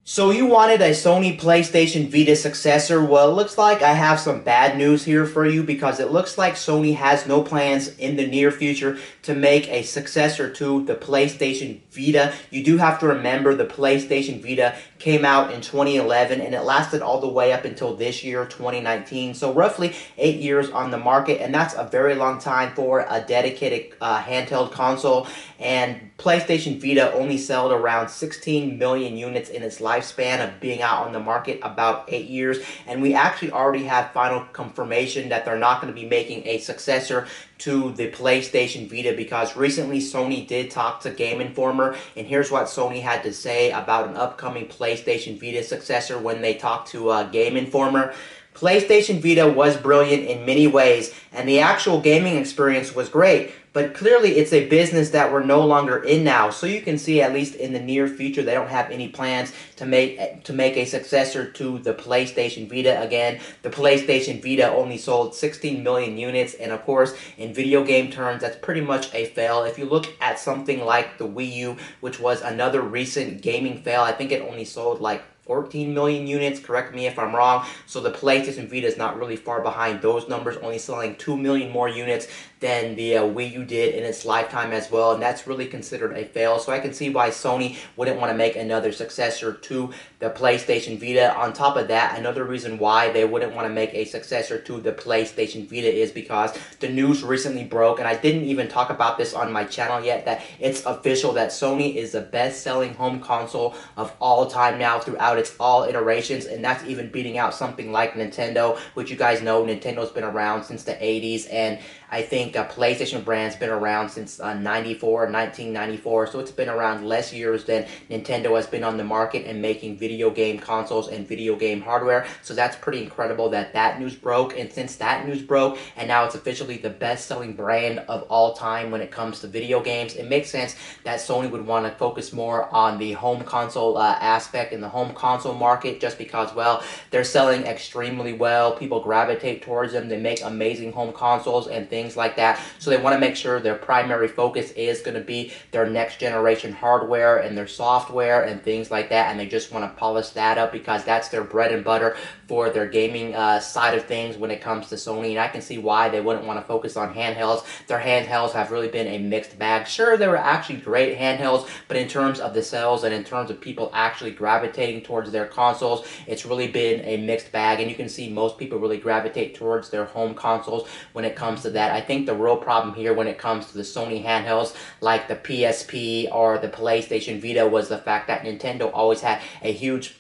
So you wanted a Sony PlayStation Vita successor? Well, it looks like I have some bad news here for you because it looks like Sony has no plans in the near future to make a successor to the PlayStation Vita. You do have to remember the PlayStation Vita came out in 2011 and it lasted all the way up until this year, 2019. So roughly 8 years on the market, and that's a very long time for a dedicated handheld console. And PlayStation Vita only sold around 16 million units in its lifespan of being out on the market, about 8 years. And we actually already have final confirmation that they're not going to be making a successor to the PlayStation Vita, because recently Sony did talk to Game Informer, and here's what Sony had to say about an upcoming PlayStation Vita successor when they talked to Game Informer. PlayStation Vita was brilliant in many ways, and the actual gaming experience was great, but clearly it's a business that we're no longer in now. So you can see, at least in the near future, they don't have any plans to make a successor to the PlayStation Vita. Again, the PlayStation Vita only sold 16 million units, and of course, in video game terms, that's pretty much a fail. If you look at something like the Wii U, which was another recent gaming fail, I think it only sold like 14 million units, correct me if I'm wrong. So the PlayStation Vita is not really far behind those numbers, only selling 2 million more units than the Wii U did in its lifetime as well, and that's really considered a fail. So I can see why Sony wouldn't want to make another successor to the PlayStation Vita. On top of that, another reason why they wouldn't want to make a successor to the PlayStation Vita is because the news recently broke, and I didn't even talk about this on my channel yet, that it's official that Sony is the best-selling home console of all time now throughout its all iterations, and that's even beating out something like Nintendo, which you guys know Nintendo's been around since the 80s, and I think PlayStation brand's been around since 1994, so it's been around less years than Nintendo has been on the market and making video game consoles and video game hardware. So that's pretty incredible that that news broke, and since that news broke, and now it's officially the best-selling brand of all time when it comes to video games, it makes sense that Sony would want to focus more on the home console aspect in the home console market, just because, well, they're selling extremely well. People gravitate towards them. They make amazing home consoles and things like that. So they want to make sure their primary focus is going to be their next generation hardware and their software and things like that. And they just want to polish that up because that's their bread and butter for their gaming side of things when it comes to Sony. And I can see why they wouldn't want to focus on handhelds. Their handhelds have really been a mixed bag. Sure, they were actually great handhelds, but in terms of the sales and in terms of people actually gravitating towards their consoles, it's really been a mixed bag. And you can see most people really gravitate towards their home consoles when it comes to that. I think the real problem here when it comes to the Sony handhelds like the PSP or the PlayStation Vita was the fact that Nintendo always had a huge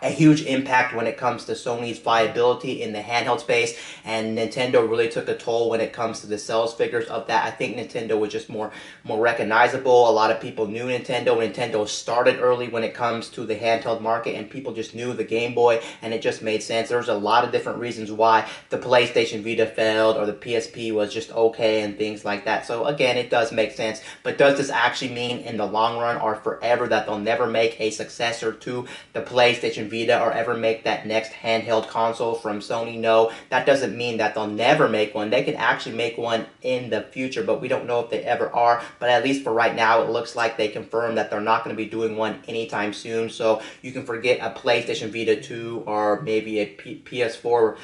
impact when it comes to Sony's viability in the handheld space, and Nintendo really took a toll when it comes to the sales figures of that. I think Nintendo was just more recognizable. A lot of people knew Nintendo. Nintendo started early when it comes to the handheld market, and people just knew the Game Boy, and it just made sense. There's a lot of different reasons why the PlayStation Vita failed or the PSP was just okay and things like that. So again, it does make sense, but does this actually mean in the long run or forever that they'll never make a successor to the PlayStation Vita or ever make that next handheld console from Sony? No, that doesn't mean that they'll never make one. They can actually make one in the future, but we don't know if they ever are. But at least for right now, it looks like they confirmed that they're not going to be doing one anytime soon. So you can forget a PlayStation Vita 2 or maybe a PS4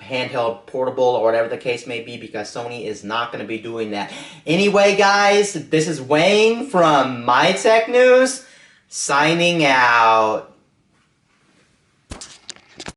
handheld portable or whatever the case may be, because Sony is not going to be doing that. Anyway, guys, this is Wayne from My Tech News, signing out.